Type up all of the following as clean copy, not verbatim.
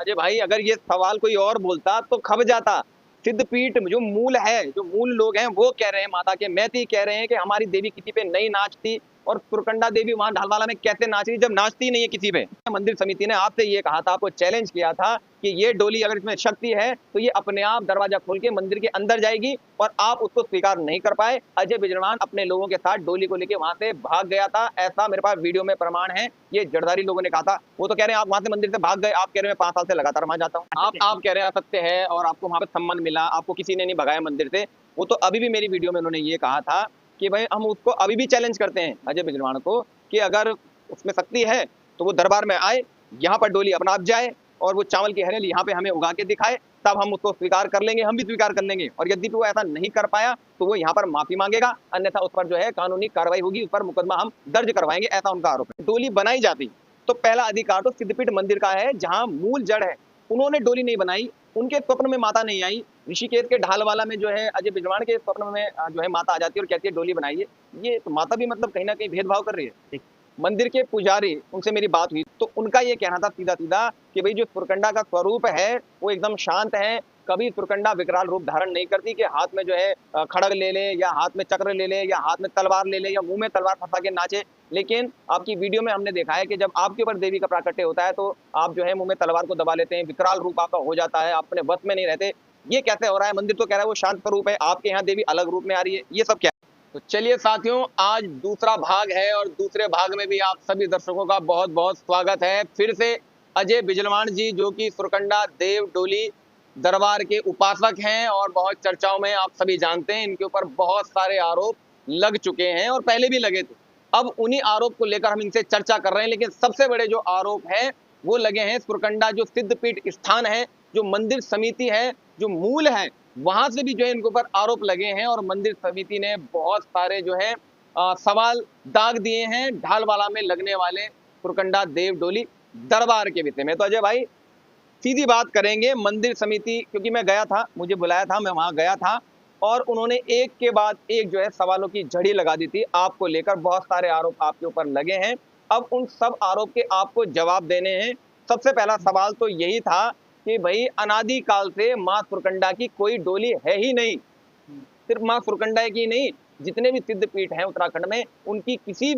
अजय भाई, अगर ये सवाल कोई और बोलता तो खब जाता। सिद्धपीठ जो मूल है, जो मूल लोग हैं वो कह रहे हैं, माता के महती कह रहे हैं कि हमारी देवी किसी पे नहीं नाचती, और सुरकंडा देवी वहां ढालवाला में कैसे नाच रही जब नाचती नहीं है किसी पे। मंदिर समिति ने आपसे ये कहा था, आपको चैलेंज किया था कि ये डोली अगर इसमें शक्ति है तो ये अपने आप दरवाजा खोल के मंदिर के अंदर जाएगी, और आप उसको स्वीकार नहीं कर पाए। अजय बिजरमान अपने लोगों के साथ डोली को लेकर वहां से भाग गया था, ऐसा मेरे पास वीडियो में प्रमाण है। ये जड़धारी लोगों ने कहा था। वो तो कह रहे हैं आप वहां से मंदिर से भाग गए, आप कह रहे हैं 5 साल से लगातार वहां जाता हूँ। आप कह रहे हैं असत्य है और आपको वहां पर सम्मान मिला, आपको किसी ने नहीं भगाया मंदिर से। वो तो अभी भी मेरी वीडियो में उन्होंने ये कहा था कि भाई हम उसको अभी भी चैलेंज करते हैं अजय बिजरमान को, कि अगर उसमें शक्ति है तो वो दरबार में आए, यहाँ पर डोली अपना आप जाए और वो चावल की हरेल यहाँ पे हमें उगा के दिखाए, तब हम उसको स्वीकार कर लेंगे, हम भी स्वीकार कर लेंगे। और यदि वो ऐसा नहीं कर पाया तो वो यहाँ पर माफी मांगेगा, अन्यथा उस पर जो है कानूनी कार्रवाई होगी, उस पर मुकदमा हम दर्ज करवाएंगे, ऐसा उनका आरोप है। डोली बनाई जाती तो पहला अधिकार तो सिद्धपीठ मंदिर का है, जहाँ मूल जड़ है। उन्होंने डोली नहीं बनाई, उनके स्वप्न में माता नहीं आई। ऋषिकेश के ढालवाला में जो है अजय बिजवाण के स्वप्न में जो है माता आ जाती है और कहती है डोली बनाइए। ये तो माता भी मतलब कहीं ना कहीं भेदभाव कर रही है। मंदिर के पुजारी, उनसे मेरी बात हुई तो उनका ये कहना था सीधा सीधा कि भाई जो सुरकंडा का स्वरूप है वो एकदम शांत है, कभी सुरकंडा विकराल रूप धारण नहीं करती कि हाथ में जो है खड़ग ले ले, या हाथ में चक्र ले ले, या हाथ में तलवार ले ले, या मुंह में तलवार फंसा के नाचे। लेकिन आपकी वीडियो में हमने देखा है कि जब आपके ऊपर देवी का प्राकट्य होता है तो आप जो है मुंह में तलवार को दबा लेते हैं, विकराल रूप आपका हो जाता है, आप अपने बस में नहीं रहते। ये कैसे हो रहा है? मंदिर तो कह रहा है वो शांत स्वरूप है, आपके यहाँ देवी अलग रूप में आ रही है, ये सब क्या? तो चलिए साथियों, आज दूसरा भाग है और दूसरे भाग में भी आप सभी दर्शकों का बहुत बहुत स्वागत है। फिर से अजय बिजलवाण जी, जो कि सुरकंडा देव डोली दरबार के उपासक हैं और बहुत चर्चाओं में, आप सभी जानते हैं, इनके ऊपर बहुत सारे आरोप लग चुके हैं और पहले भी लगे थे। अब उन्हीं आरोप को लेकर हम इनसे चर्चा कर रहे हैं। लेकिन सबसे बड़े जो आरोप हैं वो लगे हैं सुरकंडा जो सिद्धपीठ स्थान है, जो मंदिर समिति है, जो मूल है, वहां से भी जो है इनके ऊपर आरोप लगे हैं। और मंदिर समिति ने बहुत सारे जो है सवाल दाग दिए हैं ढालवाला में लगने वाले सुरकंडा देव डोली दरबार के विषय में। तो अजय भाई, सीधी बात करेंगे। मंदिर समिति, क्योंकि मैं गया था, मुझे बुलाया था, मैं वहां गया था, और उन्होंने एक के बाद एक जो है सवालों की झड़ी लगा दी थी आपको लेकर। बहुत सारे आरोप आपके ऊपर लगे हैं, अब उन सब आरोप के आपको जवाब देने हैं। सबसे पहला सवाल तो यही था कि भाई अनादि काल से माँ सुरकंडा की कोई डोली है ही नहीं। सिर्फ माँ सुरकंडा की नहीं, जितने भी सिद्धपीठ हैं उत्तराखंड में, उनकी किसी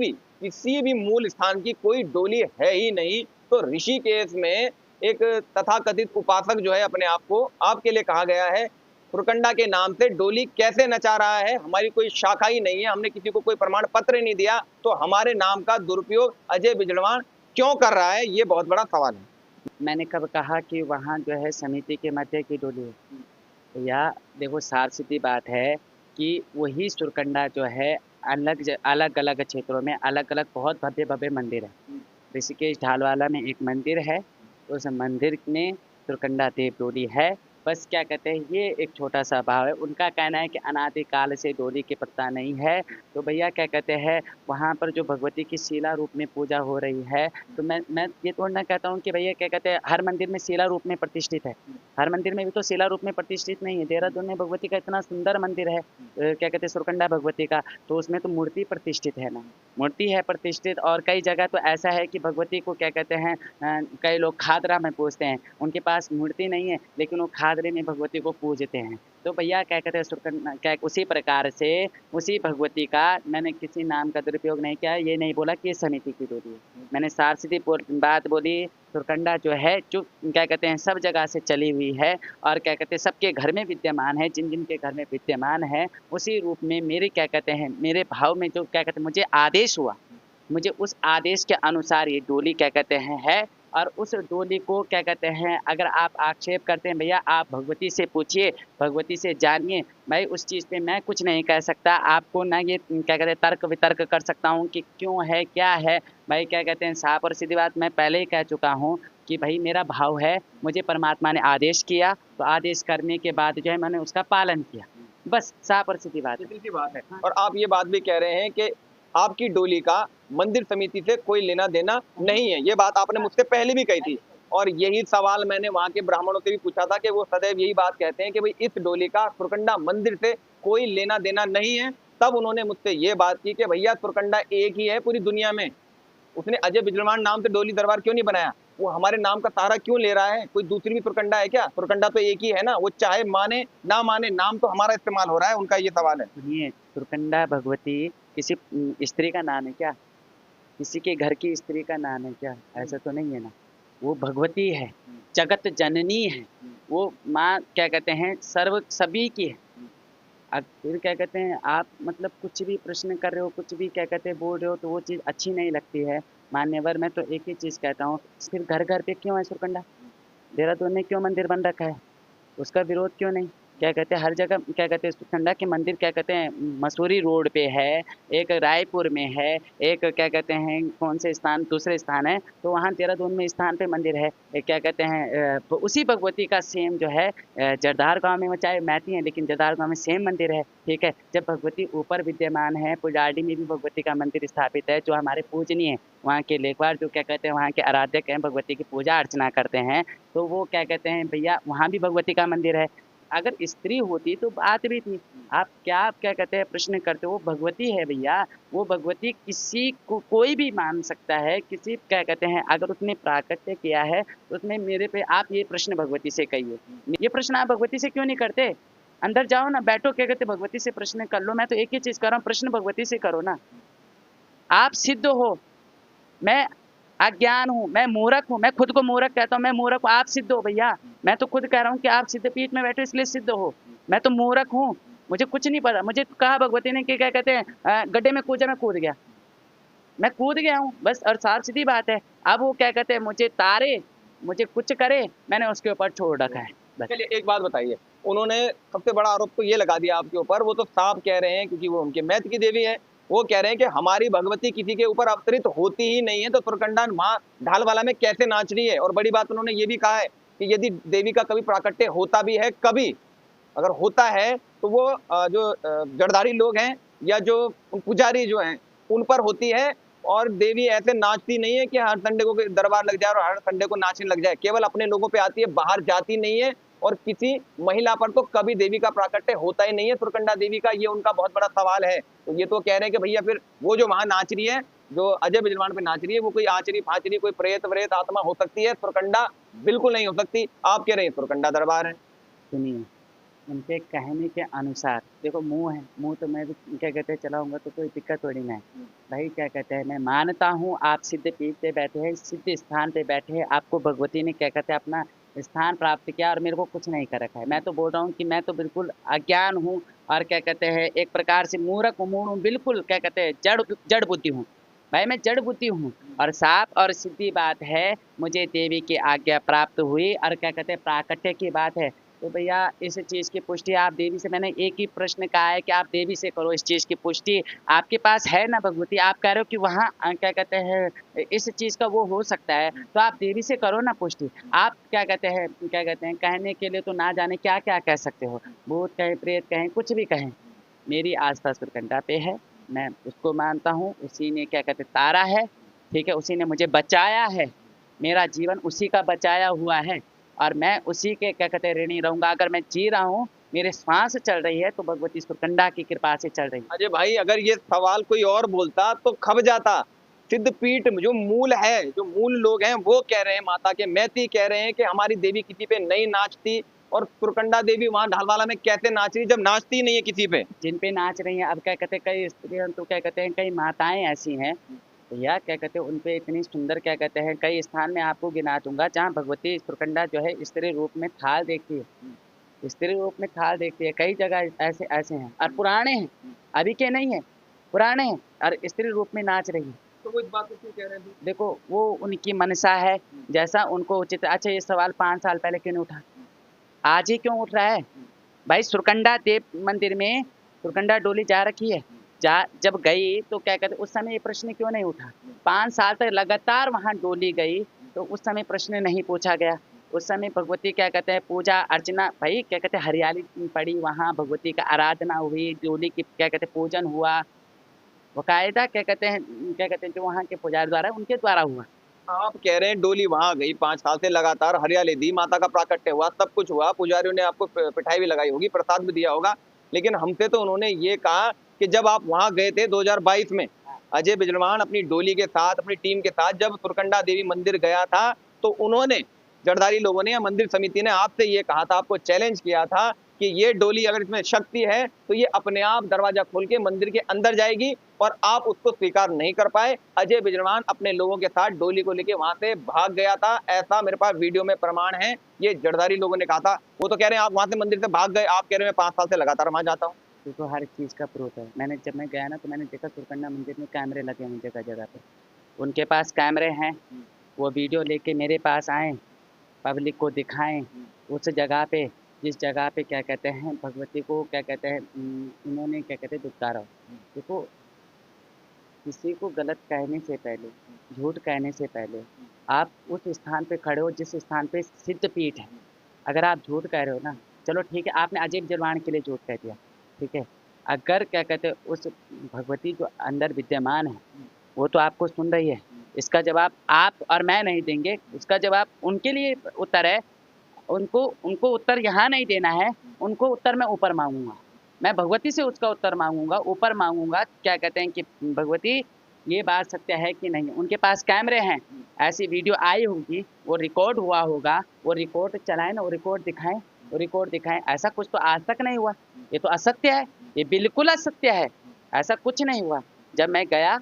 भी मूल स्थान की कोई डोली है ही नहीं। तो ऋषिकेश में एक तथाकथित उपासक जो है अपने आप को, आपके लिए कहा गया है, सुरकंडा के नाम से डोली कैसे नचा रहा है? हमारी कोई शाखा ही नहीं है, हमने किसी को कोई प्रमाण पत्र नहीं दिया, तो हमारे नाम का दुरुपयोग अजय बिजलवाण क्यों कर रहा है? ये बहुत बड़ा सवाल है। मैंने कब कहा कि वहाँ जो है समिति के मध्य की डोली है? या देखो, सार सीधी बात है कि वही सुरकंडा जो है अलग अलग क्षेत्रों में अलग अलग बहुत भव्य भव्य मंदिर है। ऋषिकेश ढालवाला में एक मंदिर है, उस मंदिर में सुरकंडा देव डोली है। बस क्या कहते हैं, ये एक छोटा सा भाव है। उनका कहना है कि अनादिकाल से डोली की प्रथा नहीं है। तो भैया क्या कहते हैं, वहाँ पर जो भगवती की शिला रूप में पूजा हो रही है, तो मैं ये थोड़ा ना कहता हूँ कि भैया क्या कहते हैं हर मंदिर में शिला रूप में प्रतिष्ठित है। हर मंदिर में भी तो शिला रूप में प्रतिष्ठित नहीं है। देहरादून में भगवती का इतना सुंदर मंदिर है, क्या कहते हैं सुरकंडा भगवती का, तो उसमें तो मूर्ति प्रतिष्ठित है ना, मूर्ति है प्रतिष्ठित। और कई जगह तो ऐसा है कि भगवती को क्या कहते हैं, कई लोग खादरा में पूजते हैं, उनके पास मूर्ति नहीं है लेकिन वो खादरे में भगवती को पूजते हैं। तो भैया क्या कहते हैं सुरकंडा क्या, उसी प्रकार से उसी भगवती का, मैंने किसी नाम का दुरुपयोग नहीं किया, ये नहीं बोला कि ये समिति की डोली है। मैंने सार सीधी बात बोली, सुरकंडा जो है जो क्या कहते हैं सब जगह से चली हुई है, और क्या कहते हैं सबके घर में विद्यमान है, जिन जिन के घर में विद्यमान है उसी रूप में मेरे क्या कहते हैं मेरे भाव में जो क्या कहते हैं मुझे आदेश हुआ, मुझे उस आदेश के अनुसार ये डोली क्या कहते हैं है। और उस डोली को क्या कहते हैं, अगर आप आक्षेप करते हैं भैया, आप भगवती से पूछिए, भगवती से जानिए। भाई उस चीज़ पे मैं कुछ नहीं कह सकता, आपको ना ये क्या कहते हैं तर्क वितर्क कर सकता हूँ कि क्यों है क्या है। भाई क्या कहते हैं साफ और सीधी बात मैं पहले ही कह चुका हूँ कि भाई मेरा भाव है, मुझे परमात्मा ने आदेश किया, तो आदेश करने के बाद जो है मैंने उसका पालन किया, बस साफ और सीधी बात है। और आप ये बात भी कह रहे हैं कि आपकी डोली का मंदिर समिति से कोई लेना देना नहीं है, ये बात आपने मुझसे पहले भी कही थी। और यही सवाल मैंने वहां के ब्राह्मणों से भी पूछा था कि वो सदैव यही बात कहते हैं कि भाई इस डोली का सुरकंडा मंदिर से कोई लेना देना नहीं है। तब उन्होंने मुझसे ये बात की कि भैया सुरकंडा एक ही है पूरी दुनिया में, उसने अजय बिजलवाण नाम से डोली दरबार क्यों नहीं बनाया? वो हमारे नाम का सहारा क्यों ले रहा है? कोई दूसरी भी तुरकंडा है क्या? तुरकंडा तो एक ही है ना, वो चाहे माने ना माने, नाम तो हमारा इस्तेमाल हो रहा है, उनका ये सवाल है। सुनिए, तुर्कंडा भगवती किसी स्त्री का नाम है क्या? किसी के घर की स्त्री का नाम है क्या? ऐसा तो नहीं है ना। वो भगवती है, जगत जननी है। वो माँ क्या कहते हैं, सर्व सभी की है। अब फिर क्या कहते हैं, आप मतलब कुछ भी प्रश्न कर रहे हो, कुछ भी क्या कहते हैं बोल रहे हो, तो वो चीज़ अच्छी नहीं लगती है। मान्यवर मैं तो एक ही चीज़ कहता हूँ, फिर घर घर पे क्यों है सुरकंडा? देहरादून में क्यों मंदिर बन रखा है? उसका विरोध क्यों नहीं? क्या कहते हैं हर जगह क्या कहते हैं सुरकंडा के मंदिर क्या कहते हैं मसूरी रोड पे है, एक रायपुर में है, एक क्या कहते हैं कौन से स्थान दूसरे स्थान है, तो वहाँ देहरादून में स्थान पे मंदिर है। एक क्या कहते हैं उसी भगवती का सेम जो है जरदार गाँव में, वो चाहे मैती हैं लेकिन जरदार गाँव में सेम मंदिर है। ठीक है, जब भगवती ऊपर विद्यमान है, पुजारडी में भी भगवती का मंदिर स्थापित है, जो हमारे पूजनीय है, वहाँ के लेखवार जो क्या कहते हैं वहाँ के आराध्यक हैं, भगवती की पूजा अर्चना करते हैं, तो वो क्या कहते हैं भैया वहाँ भी भगवती का मंदिर है। अगर स्त्री होती तो बात भी थी। आप क्या कहते हैं प्रश्न करते हो? वो भगवती है भैया, वो भगवती किसी को कोई भी मान सकता है, किसी क्या कहते हैं अगर उसने प्राकट्य किया है तो उसने मेरे पे आप ये प्रश्न भगवती से कहिए। ये प्रश्न आप भगवती से क्यों नहीं करते? अंदर जाओ ना, बैठो, क्या कहते भगवती से प्रश्न कर लो। मैं तो एक ही चीज़ कर रहा हूँ, प्रश्न भगवती से करो ना। आप सिद्ध हो, मैं अज्ञान हूँ, मैं मूर्ख हूँ, मैं खुद को मूर्ख कहता हूँ, मैं मूर्ख हूँ, आप सिद्ध हो भैया। मैं तो खुद कह रहा हूँ कि आप सिद्ध पीठ में बैठे इसलिए सिद्ध हो। मैं तो मूर्ख हूँ, मुझे कुछ नहीं पता। मुझे कहा भगवती ने कि क्या कहते हैं गड्ढे में कूदा, मैं कूद गया, मैं कूद गया हूँ बस, और साफ सीधी बात है। अब वो क्या कहते हैं मुझे तारे, मुझे कुछ करे, मैंने उसके ऊपर छोड़ रखा है बस। चलिए एक बात बताइए, उन्होंने सबसे बड़ा आरोप तो ये लगा दिया आपके ऊपर, वो तो साफ कह रहे हैं क्योंकि वो उनके मैथ की देवी है, वो कह रहे हैं कि हमारी भगवती किसी के ऊपर अवतरित होती ही नहीं है, तो तुरकंडा माँ ढालवाला में कैसे नाच रही है? और बड़ी बात उन्होंने ये भी कहा है कि यदि देवी का कभी प्राकट्य होता भी है, कभी अगर होता है तो वो जो जड़धारी लोग हैं या जो पुजारी जो हैं उन पर होती है, और देवी ऐसे नाचती नहीं है कि हर संडे को दरबार लग जाए और हर संडे को नाचने लग जाए, केवल अपने लोगों पे आती है, बाहर जाती नहीं है, और किसी महिला पर तो कभी देवी का प्राकट्य होता ही नहीं है तुरकंडा देवी का। ये उनका बहुत बड़ा सवाल है। तो ये तो कह रहे हैं कि भैया फिर वो जो वहां नाच रही है, जो अजय बिजलान पे नाच रही है, वो कोई आचरी फाचरी कोई प्रेत व्रेत आत्मा हो सकती है, तुरकंडा बिल्कुल नहीं हो सकती। आप कह रहे हैं तुरकंडा दरबार है। सुनिए, उनके कहने के अनुसार देखो, मुँह है, मुँह तो मैं भी क्या कहते हैं चलाऊँगा तो कोई दिक्कत थोड़ी ना है। भाई क्या कहते हैं, मैं मानता हूँ आप सिद्ध पीठ पे बैठे हैं, सिद्ध स्थान पे बैठे हैं, आपको भगवती ने क्या कहते हैं अपना स्थान प्राप्त किया और मेरे को कुछ नहीं कर रखा है। मैं तो बोल रहा हूँ कि मैं तो बिल्कुल अज्ञान हूँ, और क्या कहते हैं एक प्रकार से मूर्ख हूँ, मूढ़ हूँ, बिल्कुल क्या कहते हैं जड़ बुद्धि हूँ। भाई मैं जड़ बुद्धि हूँ, और साफ और सीधी बात है, मुझे देवी की आज्ञा प्राप्त हुई, और क्या कहते हैं प्राकट्य की बात है। तो भैया इस चीज़ की पुष्टि आप देवी से, मैंने एक ही प्रश्न कहा है कि आप देवी से करो इस चीज़ की पुष्टि। आपके पास है ना भगवती, आप कह रहे हो कि वहाँ क्या कहते हैं इस चीज़ का वो हो सकता है, तो आप देवी से करो ना पुष्टि। आप क्या कहते हैं कहने के लिए तो ना जाने क्या क्या कह सकते हो, भूत कहें, प्रेत कहें, कुछ भी कहें। मेरी आस्था सुरकंडा पे है, मैं उसको मानता हूँ, उसी ने क्या कहते तारा है, ठीक है, उसी ने मुझे बचाया है, मेरा जीवन उसी का बचाया हुआ है, और मैं उसी के क्या कहते हैं ऋणी रहूँगा। अगर मैं जी रहा हूँ, मेरे श्वास चल रही है, तो भगवती सुरकंडा की कृपा से चल रही है। अजय भाई, अगर ये सवाल कोई और बोलता तो खब जाता। सिद्धपीठ जो मूल है, जो मूल लोग हैं, वो कह रहे हैं, माता के मैती कह रहे हैं कि हमारी देवी किसी पे नहीं नाचती, और तुरकंडा देवी वहां ढालवाला में कैसे नाच रही जब नाचती नहीं है किसी पे? जिन पे नाच रही हैं, अब क्या कहते हैं कई स्त्रियाँ तो क्या कहते हैं कई माताएं ऐसी हैं भैया, क्या कहते हैं उन पे इतनी सुंदर क्या कहते हैं, कई स्थान में आपको गिना दूंगा जहाँ भगवती सुरकंडा जो है स्त्री रूप में थाल देखती है, स्त्री रूप में थाल देखती है। कई जगह ऐसे ऐसे हैं, और पुराने हैं, अभी के नहीं है, पुराने हैं, और स्त्री रूप में नाच रही है। तो वो इस बात को क्यों कह रहे हैं? देखो वो उनकी मनसा है, जैसा उनको उचित। अच्छा ये सवाल 5 साल पहले क्यों नहीं उठा, आज ही क्यों उठ रहा है? भाई सुरकंडा देव मंदिर में सुरकंडा डोली जा रखी है, जा जब गई तो क्या कहते उस समय ये प्रश्न क्यों नहीं उठा? 5 साल तक लगातार वहाँ डोली गई, तो उस समय प्रश्न नहीं पूछा गया। उस समय भगवती क्या कहते हैं पूजा अर्चना, भाई क्या कहते हैं हरियाली पड़ी, वहाँ भगवती का आराधना हुई, डोली की क्या कहते हैं पूजन हुआ, बाकायदा क्या कहते हैं जो वहाँ के पुजारी द्वारा उनके द्वारा हुआ। आप कह रहे हैं डोली वहां गई, 5 साल से लगातार हरियाली दी, माता का प्राकट्य हुआ, सब कुछ हुआ, पुजारियों ने आपको पिठाई भी लगाई होगी, प्रसाद भी दिया होगा, लेकिन हमसे तो उन्होंने ये कहा कि जब आप वहां गए थे 2022 में, अजय बिजलवान अपनी डोली के साथ, अपनी टीम के साथ जब तुरकंडा देवी मंदिर गया था, तो उन्होंने, जड़धारी लोगों ने या मंदिर समिति ने आपसे ये कहा था, आपको चैलेंज किया था कि ये डोली अगर इसमें शक्ति है तो ये अपने आप दरवाजा खोल के मंदिर के अंदर जाएगी, और आप उसको स्वीकार नहीं कर पाए। अजय बिजरवान अपने लोगों के साथ डोली को लेके वहां से भाग गया था, ऐसा मेरे पास वीडियो में प्रमाण है। ये जड़धारी लोगों ने कहा था। वो तो कह रहे हैं आप वहां से मंदिर से भाग गए, आप कह रहे हैं मैं 5 साल से लगातार वहां जाता हूँ। देखो हर चीज़ का प्रूफ है। जब मैं गया ना तो मैंने देखा सुरकंडा मंदिर में कैमरे लगे हैं जगह जगह पे। उनके पास कैमरे हैं, वो वीडियो लेके मेरे पास आए, पब्लिक को दिखाएं उस जगह पे, जिस जगह पे क्या कहते हैं भगवती को क्या कहते हैं इन्होंने क्या कहते हैं दुत्कारा। देखो किसी को गलत कहने से पहले, झूठ कहने से पहले आप उस स्थान पे खड़े हो जिस स्थान पे सिद्ध पीठ है। अगर आप झूठ कह रहे हो ना, चलो ठीक है आपने अजय बिजरवान के लिए झूठ कह दिया, ठीक है। अगर क्या कहते हैं उस भगवती जो अंदर विद्यमान है वो तो आपको सुन रही है, इसका जवाब आप और मैं नहीं देंगे, उसका जवाब उनके लिए उत्तर है। उनको उनको उत्तर यहाँ नहीं देना है, उनको उत्तर मैं ऊपर मांगूंगा, मैं भगवती से उसका उत्तर मांगूंगा, ऊपर मांगूंगा। क्या कहते हैं कि भगवती ये बात सत्य है कि नहीं। उनके पास कैमरे हैं, ऐसी वीडियो आई होगी, वो रिकॉर्ड हुआ होगा, वो रिकॉर्ड चलाएं ना, वो रिकॉर्ड दिखाएं, वो रिकॉर्ड दिखाएं। ऐसा कुछ तो आज तक नहीं हुआ, ये तो असत्य है, ये बिल्कुल असत्य है, ऐसा कुछ नहीं हुआ। जब मैं गया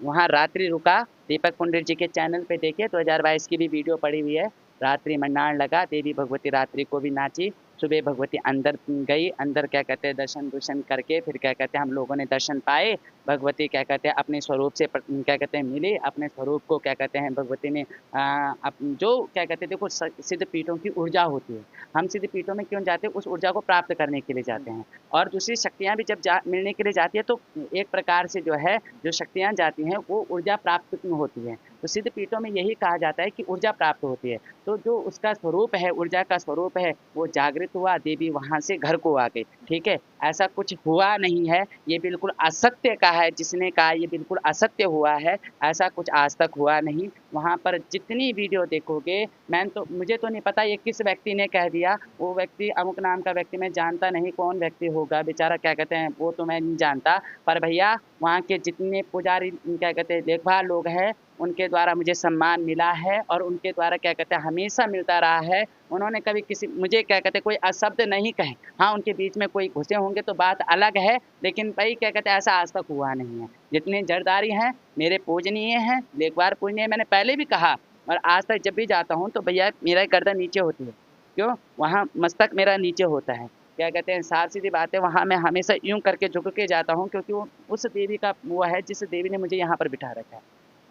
वहाँ रात्रि रुका, दीपक पुंडित जी के चैनल पे देखिए 2022 की भी वीडियो पड़ी हुई है। रात्रि मंडाण लगा, देवी भगवती रात्रि को भी नाची। सुबह भगवती अंदर गई, अंदर क्या कहते हैं दर्शन करके फिर क्या कहते हैं हम लोगों ने दर्शन पाए। भगवती क्या कहते हैं अपने स्वरूप से क्या कहते हैं मिली, अपने स्वरूप को क्या कहते हैं भगवती ने जो क्या कहते हैं देखो सिद्ध पीठों की ऊर्जा होती है, हम सिद्ध पीठों में क्यों जाते हैं, उस ऊर्जा को प्राप्त करने के लिए जाते हैं। और दूसरी शक्तियाँ भी जब मिलने के लिए जाती है तो एक प्रकार से जो है जो शक्तियाँ जाती हैं वो ऊर्जा प्राप्त होती है। तो सिद्ध पीठों में यही कहा जाता है कि ऊर्जा प्राप्त होती है। तो जो उसका स्वरूप है, ऊर्जा का स्वरूप है, वो जागृत हुआ, देवी वहाँ से घर को आ गई, ठीक है। ऐसा कुछ हुआ नहीं है, ये बिल्कुल असत्य का है, जिसने कहा ये बिल्कुल असत्य हुआ है, ऐसा कुछ आज तक हुआ नहीं। वहाँ पर जितनी वीडियो देखोगे, मुझे तो नहीं पता ये किस व्यक्ति ने कह दिया, वो व्यक्ति अमुक नाम का व्यक्ति, मैं जानता नहीं कौन व्यक्ति होगा बेचारा, क्या कहते हैं वो तो मैं नहीं जानता। पर भैया वहाँ के जितने पुजारी क्या कहते हैं देखभाल लोग हैं, उनके द्वारा मुझे सम्मान मिला है और उनके द्वारा क्या कहते हैं हमेशा मिलता रहा है। उन्होंने कभी किसी मुझे क्या कहते हैं कोई अशब्द नहीं कहे। हाँ उनके बीच में कोई घुसे होंगे तो बात अलग है, लेकिन भाई क्या कहते हैं ऐसा आज तक हुआ नहीं है। जितने जरदारी हैं मेरे पूजनीय हैं, लेखवार पूजनीय, मैंने पहले भी कहा और आज तक जब भी जाता हूँ तो भैया मेरा गर्दन नीचे होती है। क्यों? वहाँ मस्तक मेरा नीचे होता है। क्या कहते हैं साफ सीधी बात है, वहाँ मैं हमेशा यूँ करके झुक के जाता हूँ, क्योंकि वो उस देवी का वो है जिस देवी ने मुझे यहाँ पर बिठा रखा है।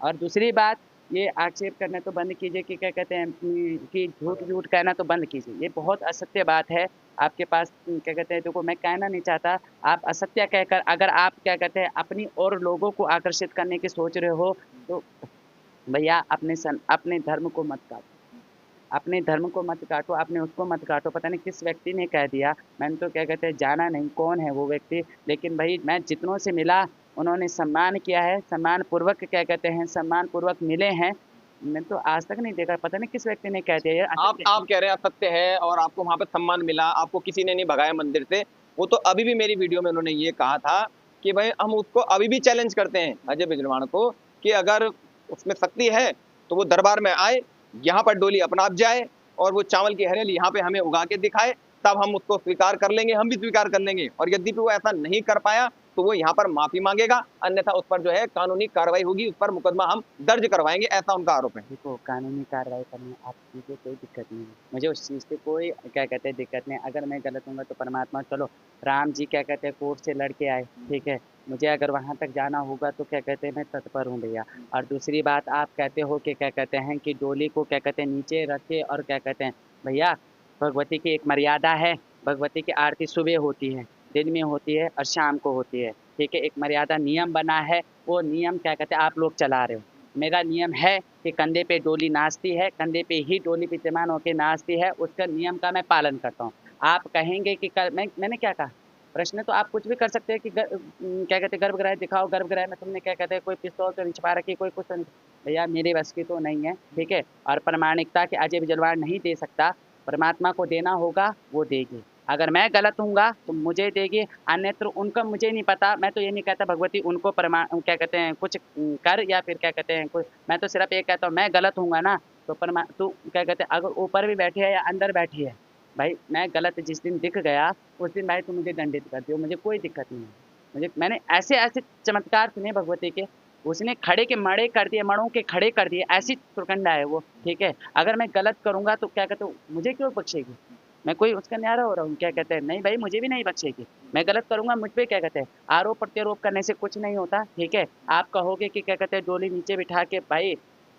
और दूसरी बात, ये आक्षेप करना तो बंद कीजिए कि क्या कहते हैं कि झूठ कहना तो बंद कीजिए, ये बहुत असत्य बात है आपके पास। क्या कहते हैं देखो मैं कहना नहीं चाहता, आप असत्य कहकर अगर आप क्या कहते हैं अपनी और लोगों को आकर्षित करने की सोच रहे हो तो भैया अपने धर्म को मत काटो, अपने धर्म को मत काटो, अपने उसको मत काटो। पता नहीं किस व्यक्ति ने कह दिया, मैंने तो क्या कहते हैं जाना नहीं कौन है वो व्यक्ति, लेकिन भाई मैं जितनों से मिला उन्होंने सम्मान किया है, सम्मान पूर्वक क्या कहते हैं सम्मान पूर्वक मिले हैं। मैं तो आज तक नहीं देखा, पता नहीं किस व्यक्ति ने कह दिया आप कह रहे हैं असत्य है और आपको वहां पे सम्मान मिला, आपको किसी ने नहीं भगाया मंदिर से। वो तो अभी भी मेरी वीडियो में उन्होंने ये कहा था कि भाई हम उसको अभी भी चैलेंज करते हैं अजय बिजरवाण को कि अगर उसमें शक्ति है तो वो दरबार में आए, यहाँ पर डोली अपना आप जाए और वो चावल की हरेली यहाँ पे हमें उगा के दिखाए, तब हम उसको स्वीकार कर लेंगे, हम भी स्वीकार कर लेंगे। और यदि वो ऐसा नहीं कर पाया तो वो यहाँ पर माफी मांगेगा, अन्यथा उस पर जो है कानूनी कार्रवाई होगी, उस पर मुकदमा हम दर्ज करवाएंगे, ऐसा उनका आरोप है। देखो कानूनी कार्रवाई करने आप मुझे कोई दिक्कत नहीं है, मुझे उस चीज़ से कोई क्या कहते हैं दिक्कत नहीं। अगर मैं गलत हूँगा तो परमात्मा, चलो राम जी क्या कहते हैं कोर्ट से लड़ के आए, ठीक है, मुझे अगर वहाँ तक जाना होगा तो क्या कहते हैं मैं तत्पर हूँ भैया। और दूसरी बात आप कहते हो कि क्या कहते हैं कि डोली को क्या कहते हैं नीचे रखे, और क्या कहते हैं भैया भगवती की एक मर्यादा है, भगवती की आरती सुबह होती है, दिन में होती है और शाम को होती है, ठीक है। एक मर्यादा नियम बना है, वो नियम क्या कहते हैं आप लोग चला रहे हो। मेरा नियम है कि कंधे पे डोली नाचती है, कंधे पे ही डोली विद्यमान होकर नाचती है, उसका नियम का मैं पालन करता हूँ। आप कहेंगे कि मैंने क्या कहा, प्रश्न तो आप कुछ भी कर सकते हैं कि क्या कहते हैं गर्भगृह दिखाओ, गर्भगृह में तुमने क्या कहते हैं कोई पिस्तौल तो नहीं छिपा रखी, कोई कुछ तो नहीं। भैया मेरे बस की तो नहीं है, ठीक है। और प्रामाणिकता के अजय बिजरवाण नहीं दे सकता, परमात्मा को देना होगा वो देगी। अगर मैं गलत हूँगा तो मुझे देगी, अन्यत्र उनका मुझे नहीं पता। मैं तो ये नहीं कहता भगवती उनको क्या कहते हैं कुछ कर या फिर क्या कहते हैं कुछ, मैं तो सिर्फ ये कहता हूँ मैं गलत हूँगा ना तो तू क्या कहते हैं, अगर ऊपर भी बैठी है या अंदर बैठी है, भाई मैं गलत जिस दिन दिख गया उस दिन भाई तू मुझे दंडित कर दियो, मुझे कोई दिक्कत नहीं है। मैंने ऐसे ऐसे चमत्कार सुने भगवती के, उसने खड़े के मड़े कर दिए, मड़ों के खड़े कर दिए, ऐसी सुरकंडा है वो। ठीक है, अगर मैं गलत करूंगा तो क्या कहते हो मुझे क्यों बख्शेगी? मैं कोई उसका न्यारा हो रहा हूँ? क्या कहते हैं, नहीं भाई मुझे भी नहीं बख्शेगी। मैं गलत करूंगा मुझ पे क्या कहते हैं आरोप प्रत्यारोप करने से कुछ नहीं होता। ठीक है, आप कहोगे कि क्या कहते हैं डोली नीचे बिठा के, भाई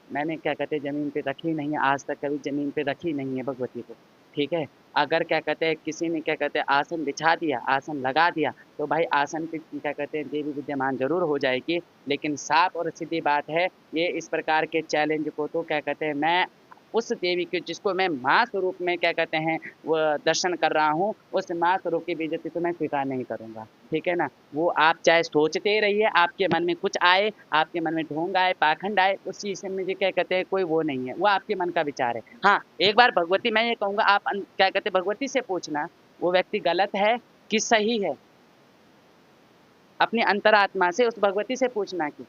मैंने क्या कहते हैं ज़मीन पे रखी नहीं है, आज तक कभी ज़मीन पे रखी नहीं है भगवती को। ठीक है, अगर क्या कहते हैं किसी ने क्या कहते हैं आसन बिछा दिया, आसन लगा दिया, तो भाई आसन पे क्या कहते हैं देवी विद्यमान ज़रूर हो जाएगी। लेकिन साफ और सीधी बात है, ये इस प्रकार के चैलेंज को तो क्या कहते हैं मैं उस देवी के जिसको मैं माँ स्वरूप में क्या कहते हैं वो दर्शन कर रहा हूँ, उस माँ स्वरूप की बेइज्जती तो मैं स्वीकार नहीं करूँगा। ठीक है ना, वो आप चाहे सोचते रहिए, आपके मन में कुछ आए, आपके मन में ढोंग आए, पाखंड आए, उस चीज़ से मुझे क्या कहते हैं कोई वो नहीं है, वो आपके मन का विचार है। हाँ, एक बार भगवती मैं ये कहूँगा आप क्या कहते हैं भगवती से पूछना वो व्यक्ति गलत है कि सही है, अपनी अंतरात्मा से उस भगवती से पूछना कि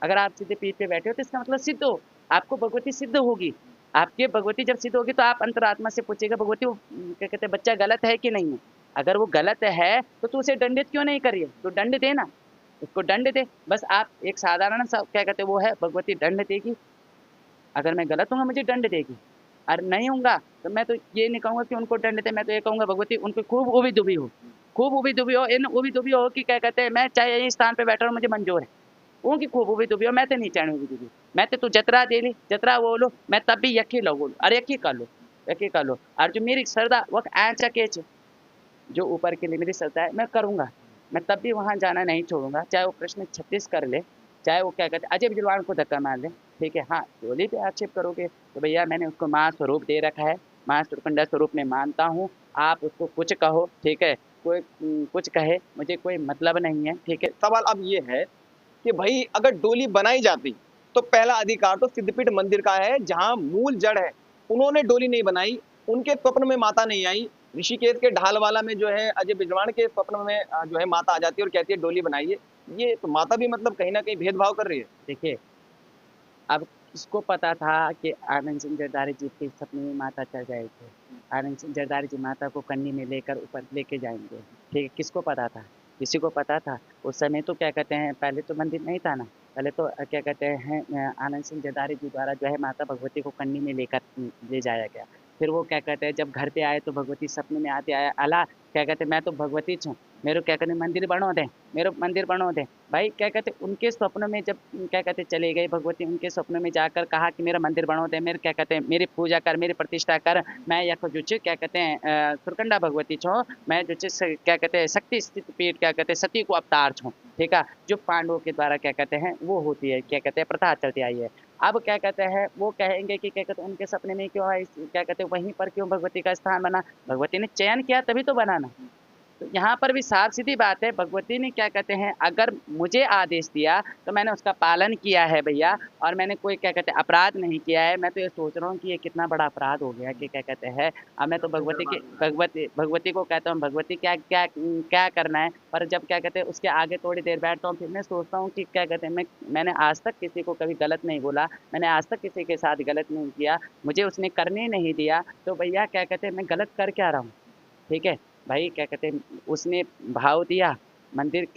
अगर आप सीधे पीठ पे बैठे हो तो इसका मतलब सिद्ध हो, आपको भगवती सिद्ध होगी। आपके भगवती जब सिद्ध होगी तो आप अंतरात्मा से पूछिएगा भगवती वो क्या कहते हैं बच्चा गलत है कि नहीं है। अगर वो गलत है तो तू उसे दंडित क्यों नहीं करिए, तो दंड दे ना, उसको दंड दे। बस आप एक साधारण सा क्या कहते हैं वो है भगवती दंड देगी, अगर मैं गलत हूँगा मुझे दंड देगी, और नहीं हूँगा तो मैं तो ये नहीं कहूँगा कि उनको दंड दे, मैं तो ये कहूँगा भगवती उनको खूब उबी दुबी हो, खूब उबी दुबी हो, इन उबी दुबी हो कि क्या कहते हैं मैं चाहे यही स्थान पे बैठा हूँ मुझे मंजूर है, उनकी खूब उबी दुबी हो, मैं तो नहीं चाहूँ उबी दुबी, मैं तो तू जतरा दे ली जतरा वो लो, मैं तब भी यकी लो बोलूँ, अरे यकी कर लो, यकी कर लो। और जो मेरी श्रद्धा वह ऐचा केच जो ऊपर के लिए मेरी श्रद्धा है मैं करूँगा, मैं तब भी वहाँ जाना नहीं छोड़ूंगा, चाहे वो कृष्ण 36 कर ले, चाहे वो क्या कहते हैं अजय बिजलवान को धक्का मार ले। ठीक है, हाँ डोली पे आक्षेप करोगे तो भैया मैंने उसको माँ स्वरूप दे रखा है, माँ सुरकंडा स्वरूप में मानता हूँ, आप उसको कुछ कहो। ठीक है, कोई कुछ कहे मुझे कोई मतलब नहीं है। ठीक है, सवाल अब ये है कि भाई अगर डोली बनाई जाती तो पहला अधिकार तो सिद्धपीठ मंदिर का है, जहां मूल जड़ है। उन्होंने डोली नहीं बनाई, उनके स्वप्न में माता नहीं आई। ऋषिकेश के ढालवाला में जो है अजय बिजवाण के स्वप्न में जो है माता आ जाती है और कहती है डोली बनाइए। ये तो माता भी मतलब कहीं ना कहीं भेदभाव कर रही है। देखिए अब किसको पता था कि आनंद सिंह जरदारी जी के सपने में माता चढ़ जाएगी, आनंद सिंह जरदारी जी माता को कन्नी में लेकर ऊपर लेके जाएंगे। ठीक है, किसको पता था? किसी को पता था? उस समय तो क्या कहते हैं पहले तो मंदिर नहीं था ना, पहले तो क्या कहते हैं आनंद सिंह जरदारी जी द्वारा जो है माता भगवती को कन्नी में लेकर ले जाया गया। फिर वो क्या कहते हैं जब घर पे आए तो भगवती सपने में आते आया अला क्या कहते हैं मैं तो भगवती छूँ, मेरे क्या कहते हैं मंदिर बनो दे, मेरे मंदिर बनो दे। भाई क्या कहते उनके स्वप्न में जब क्या कहते चले गए भगवती, उनके स्वप्न में जाकर कहा कि मेरा मंदिर बनो दे, मेरे क्या कहते हैं मेरी पूजा कर, मेरी प्रतिष्ठा कर, मैं यख जुच क्या कहते हैं सुरकंडा भगवती छो, मैं जुच क्या कहते हैं शक्ति स्थित पीठ क्या कहते हैं सती को अवतार छो। ठीक है, जो पांडवों के द्वारा क्या कहते हैं वो होती है क्या कहते हैं प्रथा चलती आई है। अब क्या कहते हैं वो कहेंगे कि क्या कहते हैं उनके सपने में क्यों आई, क्या कहते हैं वहीं पर क्यों भगवती का स्थान बना, भगवती ने चयन किया तभी तो बना ना। तो यहाँ पर भी साफ सीधी बात है, भगवती ने क्या कहते हैं अगर मुझे आदेश दिया तो मैंने उसका पालन किया है भैया, और मैंने कोई क्या कहते हैं अपराध नहीं किया है। मैं तो ये सोच रहा हूँ कि ये कितना बड़ा अपराध हो गया कि क्या कहते हैं अब मैं तो भगवती को कहता हूँ भगवती क्या क्या क्या करना है, पर जब क्या कहते हैं उसके आगे थोड़ी देर बैठता हूँ फिर मैं सोचता हूँ कि क्या कहते हैं मैंने आज तक किसी को कभी गलत नहीं बोला, मैंने आज तक किसी के साथ गलत नहीं किया, मुझे उसने करने नहीं दिया, तो भैया क्या कहते हैं मैं गलत कर क्या रहा हूँ। ठीक है भाई क्या कहते हैं उसने भाव दिया मंदिर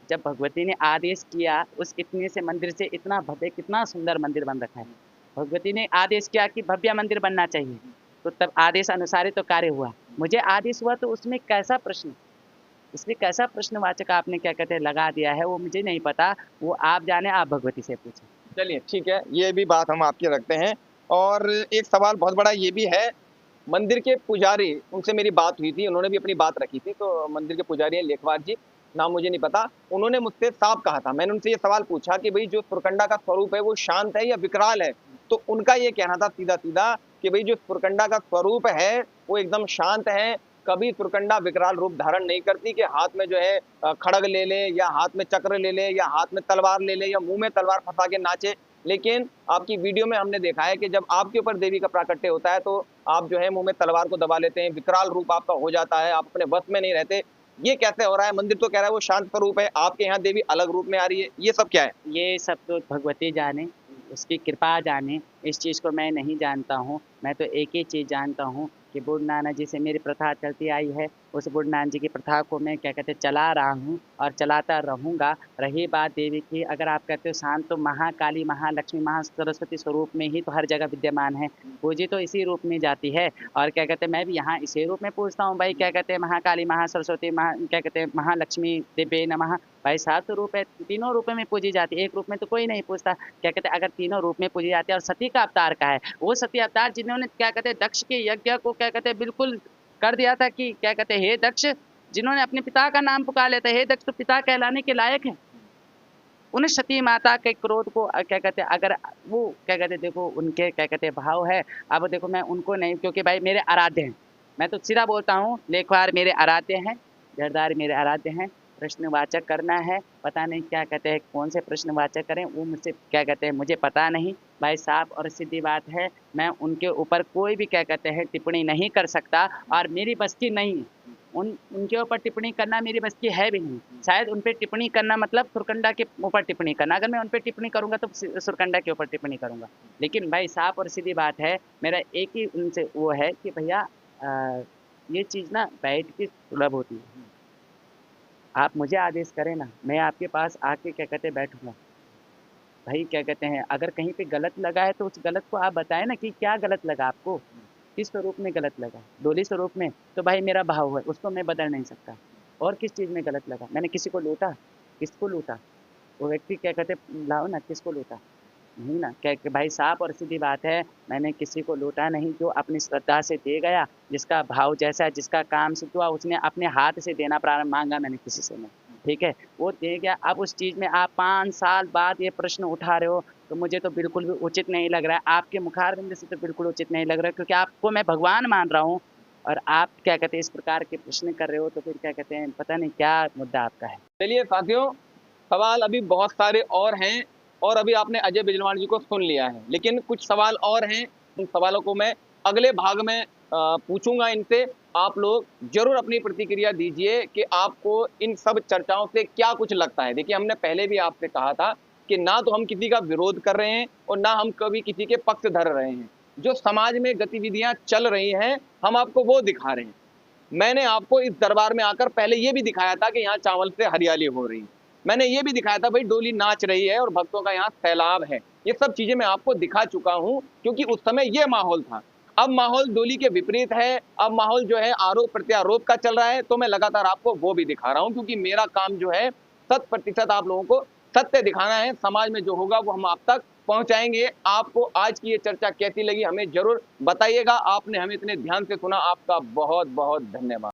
जब भगवती ने आदेश किया उस इतने से मंदिर से इतना भव्य कितना सुंदर मंदिर बन रखा है, भगवती ने आदेश किया कि भव्य मंदिर बनना चाहिए, तो तब आदेश अनुसार ही तो कार्य हुआ। मुझे आदेश हुआ तो उसमें कैसा प्रश्न, इसमें कैसा प्रश्नवाचक आपने क्या कहते हैं लगा दिया है वो मुझे नहीं पता, वो आप जाने, आप भगवती से पूछें। चलिए ठीक है, ये भी बात हम आपकी रखते हैं। और एक सवाल बहुत बड़ा ये भी है, मंदिर के पुजारी उनसे मेरी बात हुई थी, उन्होंने भी अपनी बात रखी थी। तो मंदिर के पुजारी है लेखवार जी, नाम मुझे नहीं पता, उन्होंने मुझसे साफ कहा था, मैंने उनसे ये सवाल पूछा कि भाई जो सुरकंडा का स्वरूप है वो शांत है या विकराल है। तो उनका ये कहना था सीधा सीधा कि भाई जो सुरकंडा का स्वरूप है वो एकदम शांत है, कभी सुरकंडा विकराल रूप धारण नहीं करती कि हाथ में जो है खड़ग ले ले या हाथ में चक्र ले ले या हाथ में तलवार ले ले या मुंह में तलवार फंसा के नाचे। लेकिन आपकी वीडियो में हमने देखा है कि जब आपके ऊपर देवी का प्राकट्य होता है तो आप जो है मुंह में तलवार को दबा लेते हैं, विकराल रूप आपका हो जाता है, आप अपने बस में नहीं रहते। ये कैसे हो रहा है? मंदिर तो कह रहा है वो शांत स्वरूप है, आपके यहाँ देवी अलग रूप में आ रही है, ये सब क्या है? ये सब तो भगवती जाने, उसकी कृपा जाने, इस चीज़ को मैं नहीं जानता हूँ। मैं तो एक ही चीज़ जानता हूँ कि बुढ़ नानक जी से मेरी प्रथा चलती आई है, उस बुढ़ नानक जी की प्रथा को मैं क्या कहते हैं चला रहा हूँ और चलाता रहूँगा। रही बात देवी की, अगर आप कहते हो शांत, तो महाकाली, महालक्ष्मी, महासरस्वती स्वरूप में ही तो हर जगह विद्यमान है। पूजी तो इसी रूप में जाती है और क्या कहते हैं मैं भी यहाँ इसी रूप में पूजता हूँ भाई। क्या कहते हैं महाकाली, महासरस्वती, क्या कहते हैं महालक्ष्मी देवे नमः। भाई 7 रूप है, तीनों रूप में पूजी जाती है, एक रूप में तो कोई नहीं पूजता। क्या कहते हैं अगर तीनों रूप में पूजी जाती है, और सती का अवतार का है, वो सती अवतार जिन्होंने क्या कहते हैं दक्ष के यज्ञ को क्या कहते हैं बिल्कुल कर दिया था कि क्या कहते हैं हे दक्ष, जिन्होंने अपने पिता का नाम पुकार लिया था, हे दक्ष तो पिता कहलाने के लायक है। उन्हें सती माता के क्रोध को क्या कहते हैं अगर वो क्या कहते हैं देखो उनके क्या कहते हैं भाव है। अब देखो मैं उनको नहीं, क्योंकि भाई मेरे आराध्य हैं, मैं तो सीधा बोलता हूँ, लेखवार मेरे आराध्य हैं, जरदार मेरे आराध्य हैं। प्रश्नवाचक करना है, पता नहीं क्या कहते हैं कौन से प्रश्नवाचक करें, वो मुझसे क्या कहते हैं मुझे पता नहीं भाई साहब। और सीधी बात है, मैं उनके ऊपर कोई भी क्या कहते हैं टिप्पणी नहीं कर सकता और मेरी बस की नहीं है। उनके ऊपर टिप्पणी करना मेरी बस की है भी नहीं। शायद उन पे टिप्पणी करना मतलब सुरकंडा के ऊपर टिप्पणी करना, अगर मैं उन पे टिप्पणी करूंगा तो सुरकंडा के ऊपर टिप्पणी करूंगा। लेकिन भाई साफ और सीधी बात है, मेरा एक ही उनसे वो है कि भैया ये चीज़ ना बैठ के सुलभ होती है। आप मुझे आदेश करें ना, मैं आपके पास आके क्या कहते हैं बैठूंगा। भाई क्या कहते हैं अगर कहीं पे गलत लगा है तो उस गलत को आप बताएं ना कि क्या गलत लगा आपको, किस स्वरूप में गलत लगा। डोली स्वरूप में तो भाई मेरा भाव है, उसको मैं बदल नहीं सकता। और किस चीज़ में गलत लगा, मैंने किसी को लूटा, किसको लूटा, वो व्यक्ति क्या कहते लाओ ना, किसको लूटा नहीं ना। क्या कि भाई साफ और सीधी बात है, मैंने किसी को लूटा नहीं, जो अपनी श्रद्धा से दे गया, जिसका भाव जैसा है, जिसका काम सिद्ध हुआ, उसने अपने हाथ से देना प्रारंभ, मांगा मैंने किसी से नहीं, ठीक है, वो दे गया। अब उस चीज़ में आप 5 साल बाद ये प्रश्न उठा रहे हो तो मुझे तो बिल्कुल भी उचित नहीं लग रहा है, आपके मुखारबिंद से तो बिल्कुल उचित नहीं लग रहा है, क्योंकि आपको मैं भगवान मान रहा हूँ और आप क्या कहते हैं इस प्रकार के प्रश्न कर रहे हो, तो फिर क्या कहते हैं पता नहीं क्या मुद्दा आपका है। चलिए साथियों, सवाल अभी बहुत सारे और हैं और अभी आपने अजय बिजनवार जी को सुन लिया है, लेकिन कुछ सवाल और हैं। उन सवालों को मैं अगले भाग में पूछूंगा इनसे। आप लोग जरूर अपनी प्रतिक्रिया दीजिए कि आपको इन सब चर्चाओं से क्या कुछ लगता है। देखिए, हमने पहले भी आपसे कहा था कि ना तो हम किसी का विरोध कर रहे हैं और ना हम कभी किसी के पक्ष धर रहे हैं। जो समाज में गतिविधियां चल रही हैं, हम आपको वो दिखा रहे हैं। मैंने आपको इस दरबार में आकर पहले ये भी दिखाया था कि यहाँ चावल से हरियाली हो रही है, मैंने ये भी दिखाया था भाई डोली नाच रही है और भक्तों का यहाँ सैलाब है। ये सब चीजें मैं आपको दिखा चुका हूँ, क्योंकि उस समय ये माहौल था। अब माहौल डोली के विपरीत है, अब माहौल जो है आरोप प्रत्यारोप का चल रहा है, तो मैं लगातार आपको वो भी दिखा रहा हूँ, क्योंकि मेरा काम जो है 100% आप लोगों को सत्य दिखाना है। समाज में जो होगा वो हम आप तक पहुंचाएंगे। आपको आज की ये चर्चा कैसी लगी हमें जरूर बताइएगा। आपने हमें इतने ध्यान से सुना, आपका बहुत बहुत धन्यवाद।